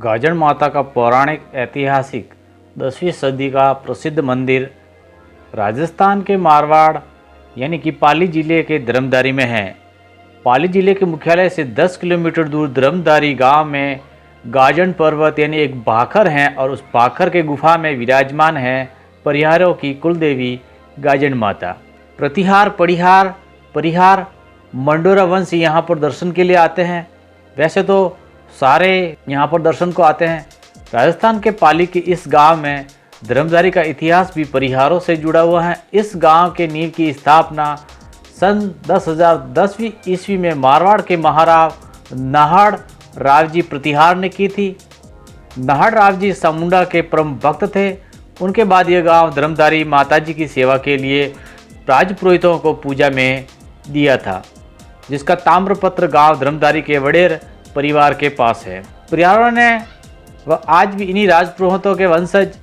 Gazan माता का पौराणिक ऐतिहासिक 10वीं सदी का प्रसिद्ध मंदिर राजस्थान के मारवाड़ यानी कि पाली जिले के धर्मधारी में है। पाली जिले के मुख्यालय से 10 किलोमीटर दूर धर्मधारी गांव में गाजन पर्वत यानी एक भाखर है और उस भाखर के गुफा में विराजमान है परिहारों की कुलदेवी गाजन माता। प्रतिहार परिहार मंडोरा वंश यहाँ पर दर्शन के लिए आते हैं। वैसे तो सारे यहाँ पर दर्शन को आते हैं। राजस्थान के पाली के इस गांव में धर्मधारी का इतिहास भी परिहारों से जुड़ा हुआ है। इस गांव के नींव की स्थापना सन 10,010वीं ईस्वी में मारवाड़ के महाराव नाहड़ राव जी प्रतिहार ने की थी। नाहड़ राव जी चामुंडा के परम भक्त थे। उनके बाद यह गांव धर्मधारी माताजी की सेवा के लिए राजपुरोहितों को पूजा में दिया था, जिसका ताम्रपत्र गांव धर्मधारी के वडेर परिवार के पास है। परिवारों ने व आज भी इन्हीं राजपुरोहितों के वंशज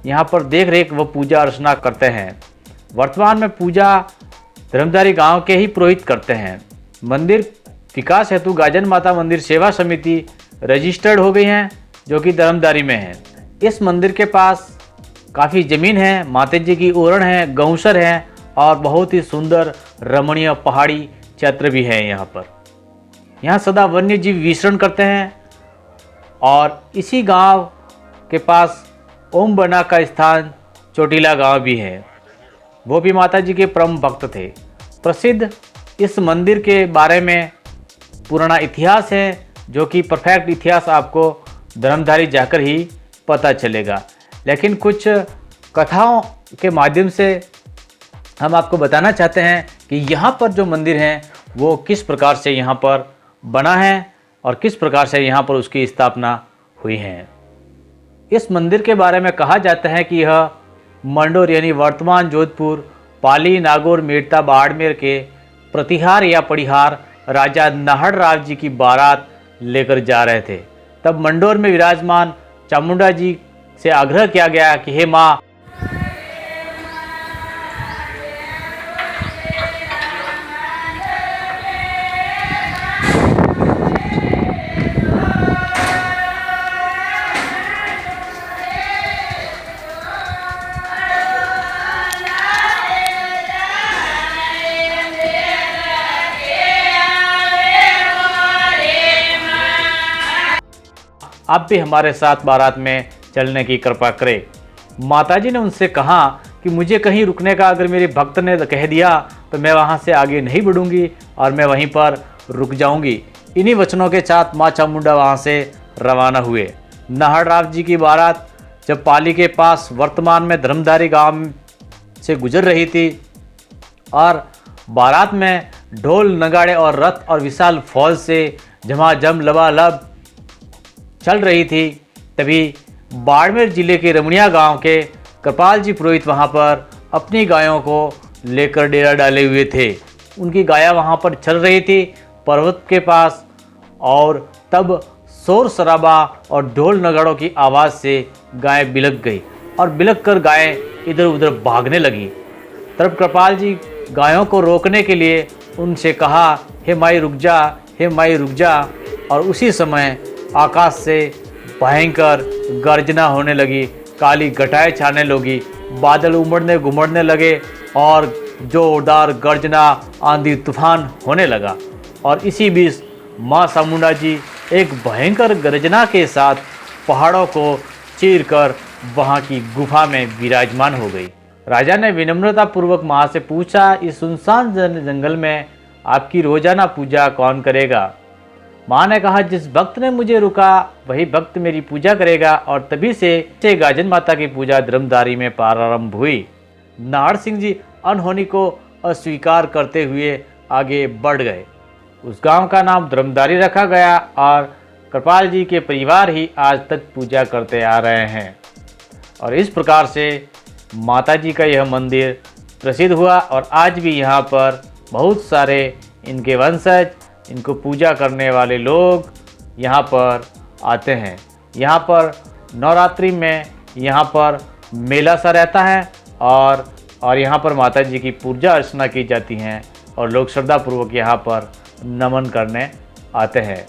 यहाँ पर देख रेख व पूजा अर्चना करते हैं। वर्तमान में पूजा धर्मधारी गांव के ही पुरोहित करते हैं। मंदिर विकास हेतु गाजन माता मंदिर सेवा समिति रजिस्टर्ड हो गई हैं, जो कि धर्मधारी में है। इस मंदिर के पास काफ़ी ज़मीन है, माता जी की ओरण है, गौसर है और बहुत ही सुंदर रमणीय पहाड़ी क्षेत्र भी है। यहाँ सदा वन्य जीव विचरण करते हैं और इसी गांव के पास ओम बना का स्थान चोटीला गांव भी है। वो भी माता जी के परम भक्त थे। प्रसिद्ध इस मंदिर के बारे में पुराना इतिहास है, जो कि परफेक्ट इतिहास आपको धर्मधारी जाकर ही पता चलेगा। लेकिन कुछ कथाओं के माध्यम से हम आपको बताना चाहते हैं कि यहाँ पर जो मंदिर है वो किस प्रकार से यहाँ पर बना है और किस प्रकार से यहाँ पर उसकी स्थापना हुई है। इस मंदिर के बारे में कहा जाता है कि यह मंडोर यानी वर्तमान जोधपुर, पाली, नागौर, मेड़ता, बाड़मेर के प्रतिहार या परिहार राजा नाहड़ राव जी की बारात लेकर जा रहे थे। तब मंडोर में विराजमान चामुंडा जी से आग्रह किया गया कि हे माँ, आप भी हमारे साथ बारात में चलने की कृपा करें। माताजी ने उनसे कहा कि मुझे कहीं रुकने का अगर मेरे भक्त ने कह दिया तो मैं वहां से आगे नहीं बढ़ूंगी और मैं वहीं पर रुक जाऊंगी। इन्हीं वचनों के साथ माँ चामुंडा वहां से रवाना हुए। नाहड़ राव जी की बारात जब पाली के पास वर्तमान में धर्मधारी गांव से गुजर रही थी और बारात में ढोल नगाड़े और रथ और विशाल फौज से झमाझम लबालब चल रही थी, तभी बाड़मेर जिले के रमणिया गांव के कृपाल जी पुरोहित वहां पर अपनी गायों को लेकर डेरा डाले हुए थे। उनकी गाया वहां पर चल रही थी पर्वत के पास, और तब शोर शराबा और ढोल नगाड़ों की आवाज़ से गाय बिलक गई और बिलक कर गायें इधर उधर भागने लगी। तब कृपाल जी गायों को रोकने के लिए उनसे कहा, हे माई रुक जा, हे माई रुक जा। और उसी समय आकाश से भयंकर गर्जना होने लगी, काली घटाएं छाने लगी, बादल उमड़ने घुमड़ने लगे और जोरदार गर्जना आंधी तूफान होने लगा। और इसी बीच माँ चामुंडा जी एक भयंकर गर्जना के साथ पहाड़ों को चीरकर वहाँ की गुफा में विराजमान हो गई। राजा ने विनम्रतापूर्वक माँ से पूछा, इस सुनसान जंगल में आपकी रोजाना पूजा कौन करेगा? माँ ने कहा, जिस भक्त ने मुझे रुका वही भक्त मेरी पूजा करेगा। और तभी से गाजन माता की पूजा धर्मधारी में प्रारंभ हुई। नाहड़ सिंह जी अनहोनी को अस्वीकार करते हुए आगे बढ़ गए। उस गांव का नाम धर्मधारी रखा गया और कृपाल जी के परिवार ही आज तक पूजा करते आ रहे हैं। और इस प्रकार से माता जी का यह मंदिर प्रसिद्ध हुआ और आज भी यहाँ पर बहुत सारे इनके वंशज, इनको पूजा करने वाले लोग यहाँ पर आते हैं। यहाँ पर नवरात्रि में यहाँ पर मेला सा रहता है और यहाँ पर माता जी की पूजा अर्चना की जाती हैं और लोग श्रद्धापूर्वक यहाँ पर नमन करने आते हैं।